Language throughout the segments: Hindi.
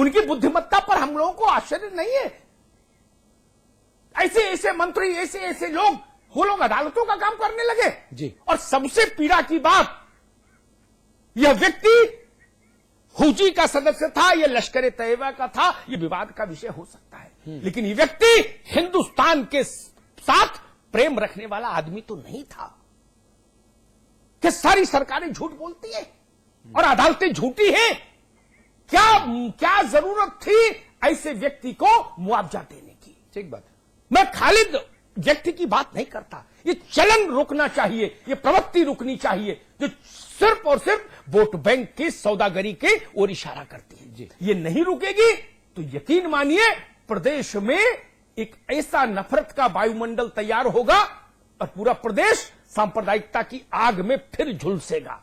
उनकी बुद्धिमत्ता पर हम लोगों को आश्चर्य नहीं है। ऐसे ऐसे मंत्री, ऐसे ऐसे लोग, वो लोग अदालतों का काम करने लगे जी। और सबसे पीड़ा की बात, यह व्यक्ति हुजी का सदस्य था, यह लश्कर तैयबा का था, यह विवाद का विषय हो सकता है, लेकिन यह व्यक्ति हिंदुस्तान के साथ प्रेम रखने वाला आदमी तो नहीं था। कि सारी सरकारें झूठ बोलती है और अदालतें झूठी हैं। क्या जरूरत थी ऐसे व्यक्ति को मुआवजा देने की? ठीक बात है। मैं खालिद व्यक्ति की बात नहीं करता, ये चलन रुकना चाहिए, ये प्रवृत्ति रुकनी चाहिए जो सिर्फ और सिर्फ वोट बैंक की सौदागरी के ओर इशारा करती है। ये नहीं रुकेगी तो यकीन मानिए प्रदेश में एक ऐसा नफरत का वायुमंडल तैयार होगा और पूरा प्रदेश सांप्रदायिकता की आग में फिर झुलसेगा।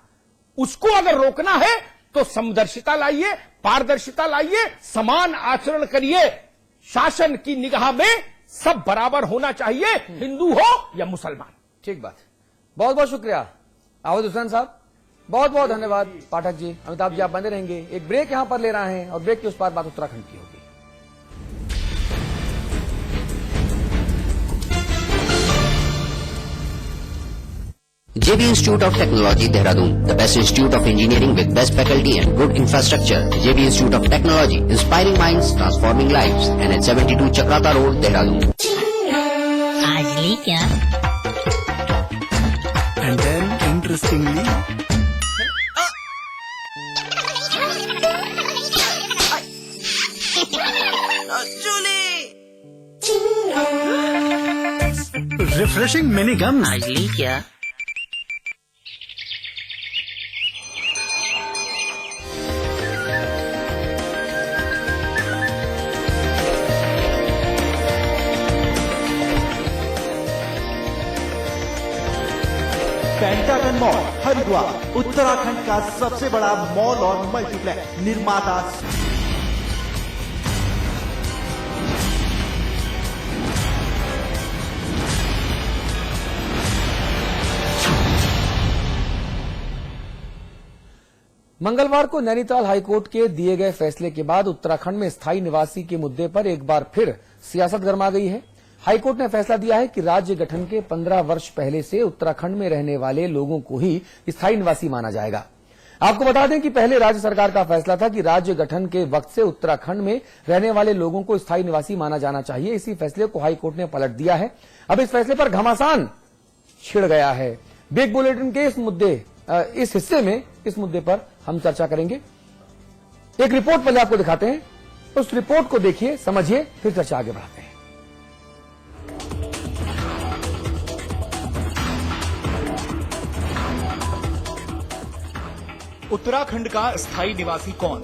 उसको अगर रोकना है तो समदर्शिता लाइए, पारदर्शिता लाइए, समान आचरण करिए। शासन की निगाह में सब बराबर होना चाहिए, हिंदू हो या मुसलमान। ठीक बात। बहुत बहुत शुक्रिया आवाज हुसैन साहब, बहुत बहुत धन्यवाद। पाठक जी, अमिताभ जी, आप बने रहेंगे। एक ब्रेक यहां पर ले रहे हैं और ब्रेक के उस पार बात उत्तराखंड की होगी। JB Institute of Technology, Dehradun, the best institute of engineering with best faculty and good infrastructure. JB Institute of Technology, inspiring minds, transforming lives. NH 72 Chakrata Road, Dehradun. आज ली क्या? And then, interestingly, refreshing mini gum. आज ली क्या? पेंटागन मॉल हरिद्वार उत्तराखंड का सबसे बड़ा मॉल और मल्टीप्लेक्स निर्माता। मंगलवार को नैनीताल हाईकोर्ट के दिए गए फैसले के बाद उत्तराखंड में स्थायी निवासी के मुद्दे पर एक बार फिर सियासत गर्मा गई है। हाईकोर्ट ने फैसला दिया है कि राज्य गठन के 15 वर्ष पहले से उत्तराखंड में रहने वाले लोगों को ही स्थायी निवासी माना जाएगा। आपको बता दें कि पहले राज्य सरकार का फैसला था कि राज्य गठन के वक्त से उत्तराखंड में रहने वाले लोगों को स्थायी निवासी माना जाना चाहिए। इसी फैसले को हाईकोर्ट ने पलट दिया है। अब इस फैसले पर घमासान छिड़ गया है। बिग बुलेटिन के इस हिस्से में इस मुद्दे पर हम चर्चा करेंगे। एक रिपोर्ट पहले आपको दिखाते हैं, उस रिपोर्ट को देखिए, समझिए, फिर चर्चा आगे बढ़ाते हैं। उत्तराखंड का स्थायी निवासी कौन?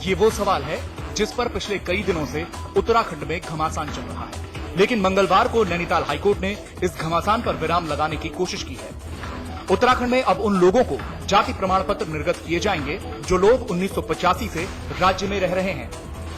ये वो सवाल है जिस पर पिछले कई दिनों से उत्तराखंड में घमासान चल रहा है। लेकिन मंगलवार को नैनीताल हाईकोर्ट ने इस घमासान पर विराम लगाने की कोशिश की है। उत्तराखंड में अब उन लोगों को जाति प्रमाण पत्र निर्गत किए जाएंगे जो लोग 1985 से राज्य में रह रहे हैं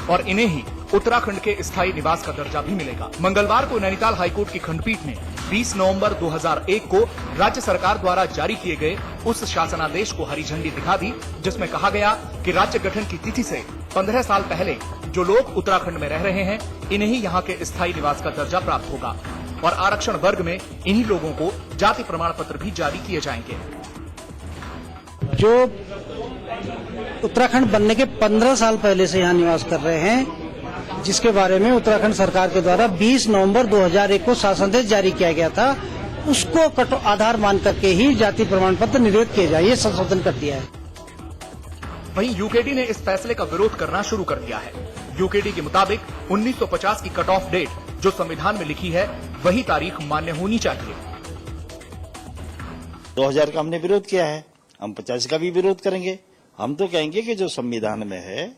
और इन्हें ही उत्तराखंड के स्थायी निवास का दर्जा भी मिलेगा। मंगलवार को नैनीताल हाईकोर्ट की खंडपीठ ने 20 नवंबर 2001 को राज्य सरकार द्वारा जारी किए गए उस शासनादेश को हरी झंडी दिखा दी जिसमें कहा गया कि राज्य गठन की तिथि से 15 साल पहले जो लोग उत्तराखंड में रह रहे हैं इन्हें ही यहाँ के स्थायी निवास का दर्जा प्राप्त होगा और आरक्षण वर्ग में इन्हीं लोगों को जाति प्रमाण पत्र भी जारी किए जाएंगे। जो उत्तराखंड बनने के 15 साल पहले से यहाँ निवास कर रहे हैं, जिसके बारे में उत्तराखंड सरकार के द्वारा 20 नवंबर 2001 को शासनादेश जारी किया गया था, उसको आधार मान करके ही जाति प्रमाण पत्र निर्गत किए जाए, ये संशोधन कर दिया है। वहीं यूकेडी ने इस फैसले का विरोध करना शुरू कर दिया है। यूकेडी के मुताबिक 1950 की कट ऑफ डेट जो संविधान में लिखी है वही तारीख मान्य होनी चाहिए। 2000 का हमने विरोध किया है, हम 50 का भी विरोध करेंगे। हम तो कहेंगे कि जो संविधान में है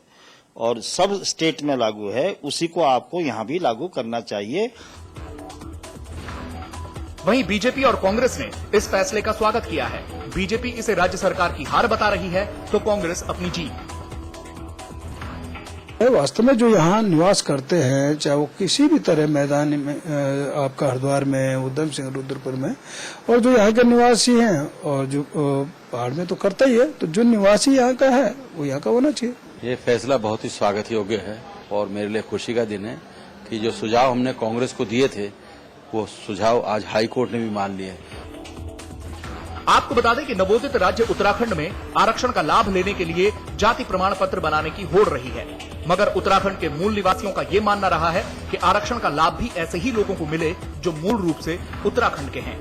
और सब स्टेट में लागू है उसी को आपको यहाँ भी लागू करना चाहिए। वहीं बीजेपी और कांग्रेस ने इस फैसले का स्वागत किया है। बीजेपी इसे राज्य सरकार की हार बता रही है तो कांग्रेस अपनी जीत। वास्तव में जो यहाँ निवास करते हैं, चाहे वो किसी भी तरह मैदान में, आपका हरिद्वार में, उधम सिंह रुद्रपुर में, और जो यहाँ के निवासी हैं और जो पहाड़ में तो करता ही है, तो जो निवासी यहाँ का है वो यहाँ का होना चाहिए। ये फैसला बहुत ही स्वागत योग्य है और मेरे लिए खुशी का दिन है कि जो सुझाव हमने कांग्रेस को दिए थे वो सुझाव आज हाई कोर्ट ने भी मान लिए। आपको बता दें कि नवोदित राज्य उत्तराखंड में आरक्षण का लाभ लेने के लिए जाति प्रमाण पत्र बनाने की होड़ रही है, मगर उत्तराखंड के मूल निवासियों का ये मानना रहा है कि आरक्षण का लाभ भी ऐसे ही लोगों को मिले जो मूल रूप से उत्तराखंड के हैं।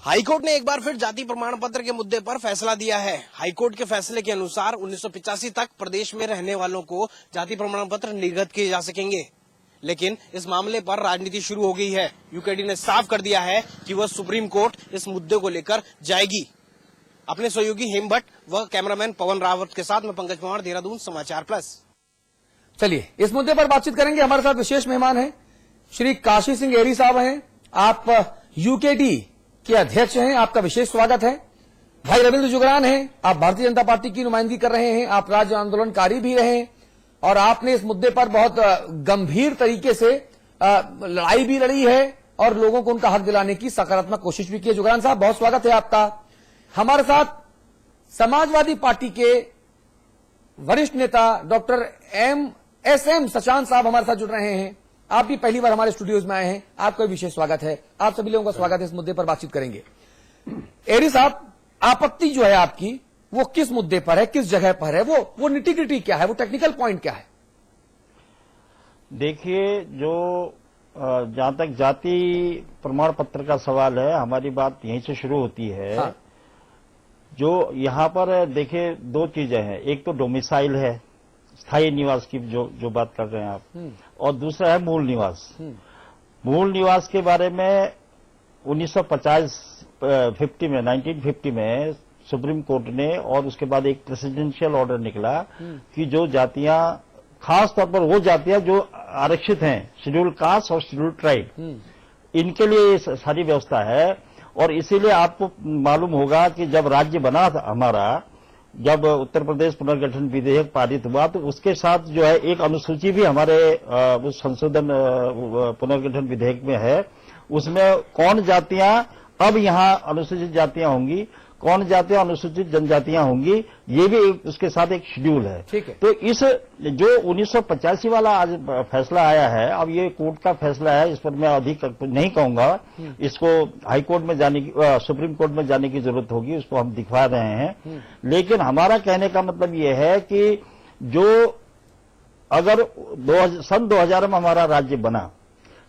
हाईकोर्ट ने एक बार फिर जाति प्रमाण पत्र के मुद्दे पर फैसला दिया है। हाईकोर्ट के फैसले के अनुसार 1985 तक प्रदेश में रहने वालों को जाति प्रमाण पत्र निर्गत किए जा सकेंगे, लेकिन इस मामले पर राजनीति शुरू हो गई है। यूकेडी ने साफ कर दिया है कि वह सुप्रीम कोर्ट इस मुद्दे को लेकर जाएगी। अपने सहयोगी हेम भट्ट व कैमरामैन पवन रावत के साथ में पंकज पवार, देहरादून, समाचार प्लस। चलिए इस मुद्दे पर बातचीत करेंगे। हमारे साथ विशेष मेहमान हैं श्री काशी सिंह एरी साहब हैं। आप यूकेडी के अध्यक्ष हैं, आपका विशेष स्वागत है। भाई रविंद्र जुगरान हैं, आप भारतीय जनता पार्टी की नुमाइंदगी कर रहे हैं, आप राज्य आंदोलनकारी भी रहे और आपने इस मुद्दे पर बहुत गंभीर तरीके से लड़ाई भी लड़ी है और लोगों को उनका हक दिलाने की सकारात्मक कोशिश भी की है। जुगरान साहब, बहुत स्वागत है आपका। हमारे साथ समाजवादी पार्टी के वरिष्ठ नेता डॉक्टर एम सचान साहब हमारे साथ जुड़ रहे हैं। आप भी पहली बार हमारे स्टूडियोज में आए हैं, आपका भी विशेष स्वागत है। आप सभी लोगों का स्वागत है। इस मुद्दे पर बातचीत करेंगे। एरी साहब, आपत्ति जो है आपकी वो किस मुद्दे पर है, किस जगह पर है, वो निटी-ग्रिटी क्या है, वो टेक्निकल पॉइंट क्या है? देखिए, जो जहां तक जाति प्रमाण पत्र का सवाल है, हमारी बात यहीं से शुरू होती है। हाँ। जो यहाँ पर देखिए दो चीजें हैं, एक तो डोमिसाइल है, स्थायी निवास की जो बात कर रहे हैं आप, और दूसरा है मूल निवास। मूल निवास के बारे में 1950 में सुप्रीम कोर्ट ने और उसके बाद एक प्रेसिडेंशियल ऑर्डर निकला कि जो जातियां, खास तौर पर वो जातियां जो आरक्षित हैं, शेड्यूल कास्ट और शेड्यूल ट्राइब, इनके लिए सारी व्यवस्था है। और इसीलिए आपको मालूम होगा कि जब राज्य बना था हमारा, जब उत्तर प्रदेश पुनर्गठन विधेयक पारित हुआ तो उसके साथ जो है एक अनुसूची भी हमारे संशोधन पुनर्गठन विधेयक में है। उसमें कौन जातियां अब यहाँ अनुसूचित जातियां होंगी, कौन जातियां अनुसूचित जनजातियां होंगी, ये भी उसके साथ एक शेड्यूल है। ठीक है। तो इस जो 1985 वाला आज फैसला आया है, अब ये कोर्ट का फैसला है, इस पर मैं अधिक नहीं कहूंगा। इसको हाई कोर्ट में जाने की, सुप्रीम कोर्ट में जाने की जरूरत होगी, उसको हम दिखवा रहे हैं। लेकिन हमारा कहने का मतलब ये है कि जो अगर सन 2000 में हमारा राज्य बना,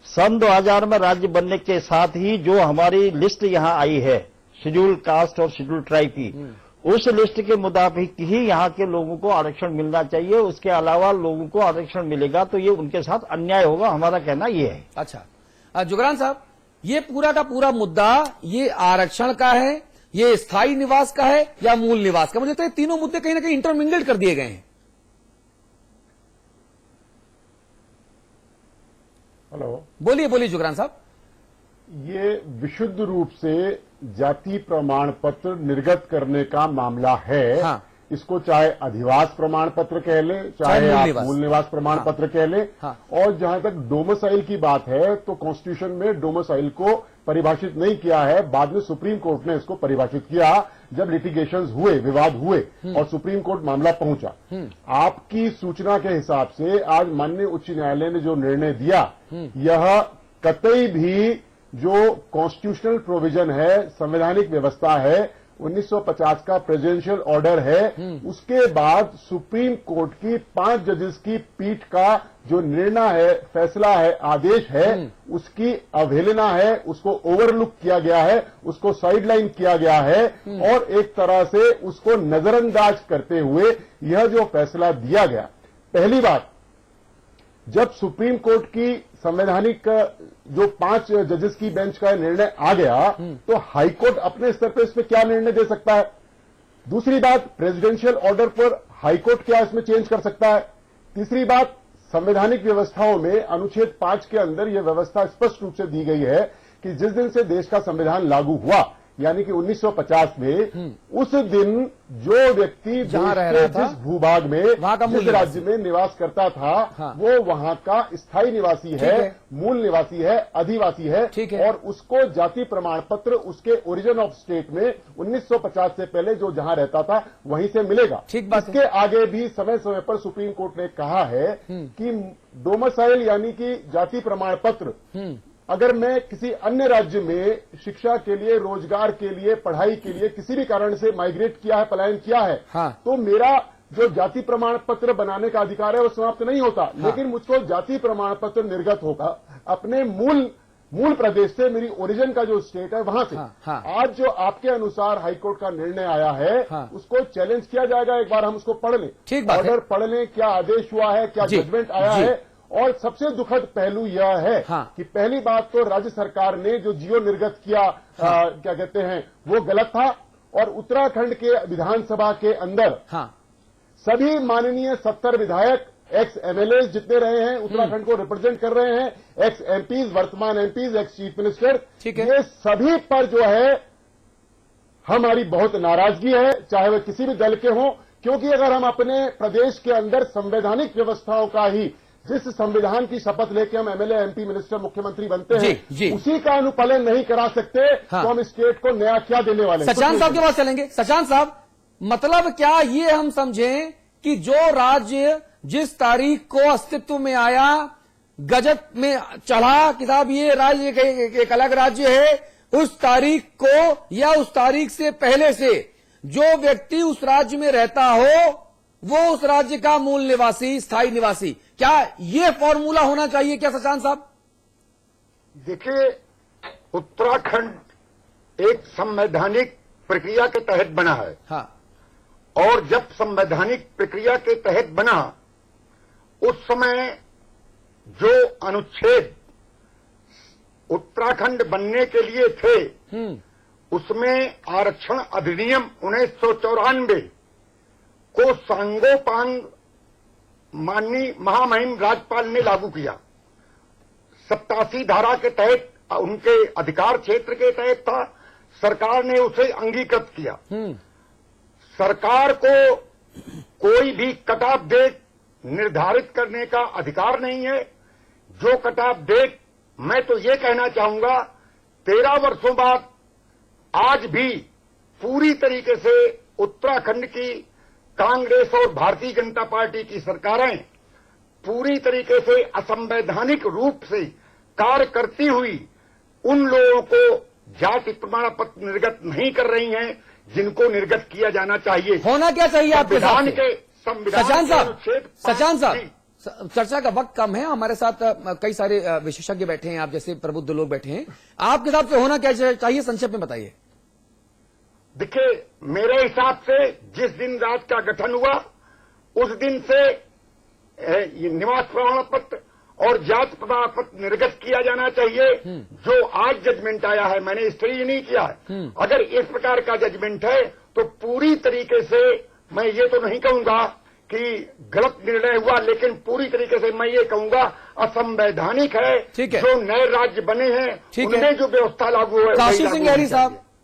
सन 2000 में राज्य बनने के साथ ही जो हमारी लिस्ट यहाँ आई है शेड्यूल कास्ट और शेड्यूल ट्राइब की, उस लिस्ट के मुताबिक ही यहाँ के लोगों को आरक्षण मिलना चाहिए। उसके अलावा लोगों को आरक्षण मिलेगा तो ये उनके साथ अन्याय होगा, हमारा कहना ये है। अच्छा, जुगरान साहब, ये पूरा का पूरा मुद्दा ये आरक्षण का है, ये स्थायी निवास का है या मूल निवास का? मुझे लगता है तीनों मुद्दे कहीं ना कहीं इंटरमिंगल्ड कर दिए गए हैं। हेलो, बोलिए जुगरान साहब। ये विशुद्ध रूप से जाति प्रमाण पत्र निर्गत करने का मामला है। हाँ। इसको चाहे अधिवास प्रमाण पत्र कह लें, चाहे आप मूल निवास प्रमाण पत्र कह लें। हाँ। और जहां तक डोमिसाइल की बात है तो कॉन्स्टिट्यूशन में डोमिसाइल को परिभाषित नहीं किया है, बाद में सुप्रीम कोर्ट ने इसको परिभाषित किया जब लिटिगेशंस हुए, विवाद हुए और सुप्रीम कोर्ट मामला पहुंचा। आपकी सूचना के हिसाब से आज माननीय उच्च न्यायालय ने जो निर्णय दिया, यह कतई भी जो कॉन्स्टिट्यूशनल प्रोविजन है, संवैधानिक व्यवस्था है, 1950 का प्रेसिडेंशियल ऑर्डर है, उसके बाद सुप्रीम कोर्ट की 5 जजेस की पीठ का जो निर्णय है, फैसला है, आदेश है, उसकी अवहेलना है, उसको ओवरलुक किया गया है, उसको साइडलाइन किया गया है और एक तरह से उसको नजरअंदाज करते हुए यह जो फैसला दिया गया। पहली बात, जब सुप्रीम कोर्ट की संवैधानिक जो 5 जजेस की बेंच का निर्णय आ गया तो हाईकोर्ट अपने स्तर पर इसमें क्या निर्णय दे सकता है? दूसरी बात, प्रेसिडेंशियल ऑर्डर पर हाईकोर्ट क्या इसमें चेंज कर सकता है? तीसरी बात, संवैधानिक व्यवस्थाओं में अनुच्छेद 5 के अंदर यह व्यवस्था स्पष्ट रूप से दी गई है कि जिस दिन से देश का संविधान लागू हुआ यानी कि 1950 में उस दिन जो व्यक्ति जहां रह देश रहा के था, जिस भूभाग में जिस राज्य में निवास करता था, वो वहां का स्थायी निवासी है, मूल निवासी है, अधिवासी है, और उसको जाति प्रमाण पत्र उसके ओरिजिन ऑफ स्टेट में 1950 से पहले जो जहां रहता था वहीं से मिलेगा। इसके आगे भी समय समय पर सुप्रीम कोर्ट ने कहा है कि डोमिसाइल यानी कि जाति प्रमाण पत्र अगर मैं किसी अन्य राज्य में शिक्षा के लिए, रोजगार के लिए, पढ़ाई के लिए किसी भी कारण से माइग्रेट किया है, पलायन किया है, तो मेरा जो जाति प्रमाण पत्र बनाने का अधिकार है वो समाप्त नहीं होता, लेकिन मुझको जाति प्रमाण पत्र निर्गत होगा अपने मूल प्रदेश से, मेरी ओरिजिन का जो स्टेट है वहां से। आज जो आपके अनुसार हाईकोर्ट का निर्णय आया है उसको चैलेंज किया जाएगा। एक बार हम उसको पढ़ लें, ऑर्डर पढ़ लें, क्या आदेश हुआ है, क्या जजमेंट आया है। और सबसे दुखद पहलू यह है कि पहली बात तो राज्य सरकार ने जो जियो निर्गत किया, क्या कहते हैं, वो गलत था, और उत्तराखंड के विधानसभा के अंदर सभी माननीय 70 विधायक, एक्स एमएलए जितने रहे हैं, उत्तराखंड को रिप्रेजेंट कर रहे हैं, एक्स एमपीज, वर्तमान एमपीज, एक्स चीफ मिनिस्टर, ये सभी पर जो है हमारी बहुत नाराजगी है, चाहे वे किसी भी दल के हों, क्योंकि अगर हम अपने प्रदेश के अंदर संवैधानिक व्यवस्थाओं का ही, जिस संविधान की शपथ लेके हम एमएलए, एमपी, मिनिस्टर, मुख्यमंत्री बनते हैं, उसी का अनुपालन नहीं करा सकते, तो हम स्टेट को नया क्या देने वाले हैं? सचान साहब के पास चलेंगे। सचान साहब, मतलब क्या ये हम समझें कि जो राज्य जिस तारीख को अस्तित्व में आया, गजट में चढ़ा कि साहब ये राज्य एक अलग राज्य है, उस तारीख को या उस तारीख से पहले से जो व्यक्ति उस राज्य में रहता हो वो उस राज्य का मूल निवासी, स्थायी निवासी, क्या ये फॉर्मूला होना चाहिए क्या सचान साहब? देखिए, उत्तराखंड एक संवैधानिक प्रक्रिया के तहत बना है। और जब संवैधानिक प्रक्रिया के तहत बना, उस समय जो अनुच्छेद उत्तराखंड बनने के लिए थे, उसमें आरक्षण अधिनियम 1994 को सांगोपांग माननीय महामहिम राज्यपाल ने लागू किया। 87 धारा के तहत उनके अधिकार क्षेत्र के तहत था, सरकार ने उसे अंगीकृत किया। सरकार को कोई भी कट ऑफ डेट निर्धारित करने का अधिकार नहीं है। जो कट ऑफ डेट, मैं तो ये कहना चाहूंगा, 13 वर्षों बाद आज भी पूरी तरीके से उत्तराखंड की कांग्रेस और भारतीय जनता पार्टी की सरकारें पूरी तरीके से असंवैधानिक रूप से कार्य करती हुई उन लोगों को जाति प्रमाण पत्र निर्गत नहीं कर रही हैं जिनको निर्गत किया जाना चाहिए। होना क्या चाहिए आपके हिसाब से? सचान साहब, चर्चा का वक्त कम है, हमारे साथ कई सारे विशेषज्ञ बैठे हैं, आप जैसे प्रबुद्ध लोग बैठे हैं, आपके हिसाब से होना क्या चाहिए, संक्षेप में बताइए। देखिए, मेरे हिसाब से जिस दिन राज्य का गठन हुआ उस दिन से निवास प्रमाण पत्र और जाति प्रमाण पत्र निर्गत किया जाना चाहिए। जो आज जजमेंट आया है, मैंने स्टडी नहीं किया है, अगर इस प्रकार का जजमेंट है तो पूरी तरीके से मैं ये तो नहीं कहूंगा कि गलत निर्णय हुआ, लेकिन पूरी तरीके से मैं ये कहूंगा असंवैधानिक है। जो नए राज्य बने हैं उनमें जो व्यवस्था लागू है। काशी सिंह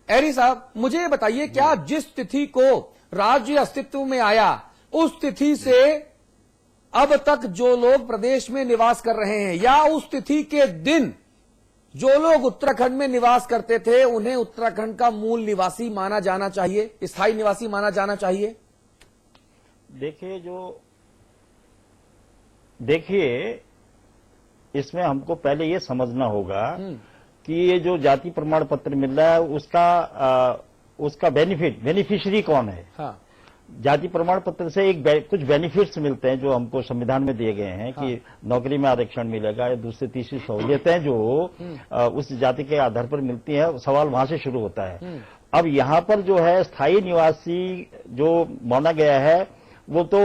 एरी साहब, मुझे ये बताइए, क्या जिस तिथि को राज्य अस्तित्व में आया उस तिथि से अब तक जो लोग प्रदेश में निवास कर रहे हैं, या उस तिथि के दिन जो लोग उत्तराखंड में निवास करते थे, उन्हें उत्तराखंड का मूल निवासी माना जाना चाहिए, स्थायी निवासी माना जाना चाहिए? देखिए, इसमें हमको पहले ये समझना होगा कि ये जो जाति प्रमाण पत्र मिल रहा है उसका बेनिफिशियरी कौन है। जाति प्रमाण पत्र से कुछ बेनिफिट्स मिलते हैं जो हमको संविधान में दिए गए हैं कि नौकरी में आरक्षण मिलेगा या दूसरी तीसरी सहूलियतें जो उस जाति के आधार पर मिलती है। सवाल वहां से शुरू होता है। अब यहाँ पर जो है स्थायी निवासी जो माना गया है, वो तो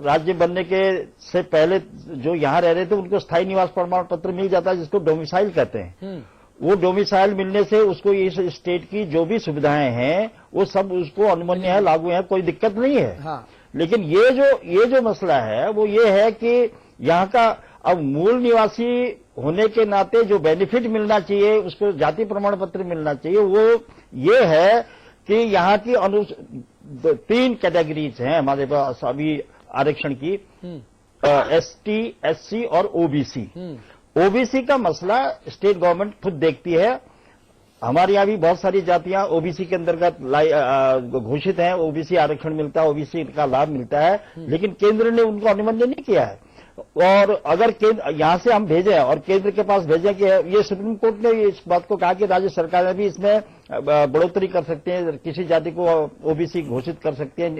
राज्य बनने के से पहले जो यहाँ रह रहे थे उनको स्थायी निवास प्रमाण पत्र मिल जाता है, जिसको डोमिसाइल कहते हैं। वो डोमिसाइल मिलने से उसको इस स्टेट की जो भी सुविधाएं हैं वो सब उसको अनुमन्य है, लागू है, कोई दिक्कत नहीं है। लेकिन ये जो मसला है वो ये है कि यहाँ का अब मूल निवासी होने के नाते जो बेनिफिट मिलना चाहिए, उसको जाति प्रमाण पत्र मिलना चाहिए, वो ये है कि यहाँ की 3 कैटेगरीज हैं हमारे पास अभी आरक्षण की, एसटी, एससी और ओबीसी। ओबीसी का मसला स्टेट गवर्नमेंट खुद देखती है। हमारे यहाँ भी बहुत सारी जातियां ओबीसी के अंतर्गत घोषित हैं, ओबीसी आरक्षण मिलता है, ओबीसी का लाभ मिलता है, लेकिन केंद्र ने उनको अनुमोदन नहीं किया है। और अगर केंद्र यहां से हम भेजें और केंद्र के पास भेजें कि ये सुप्रीम कोर्ट ने इस बात को कहा कि राज्य सरकार भी इसमें बढ़ोतरी कर सकते हैं, किसी जाति को ओबीसी घोषित कर सकते हैं,